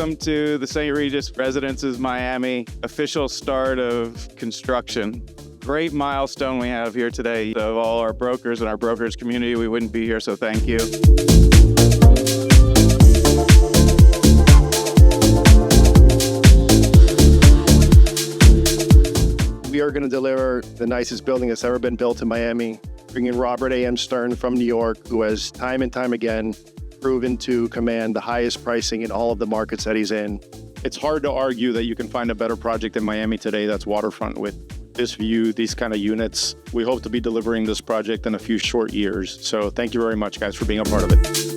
welcome to the St. Regis Residences Miami official start of construction. Great milestone we have here today. Of all our brokers and our brokers community, we wouldn't be here, so thank you. We are going to deliver the nicest building that's ever been built in Miami, bringing Robert A.M. Stern from New York, who has time and time again proven to command the highest pricing in all of the markets that he's in. It's hard to argue that you can find a better project in Miami today that's waterfront with this view, these kind of units. We hope to be delivering this project in a few short years. So thank you very much, guys, for being a part of it.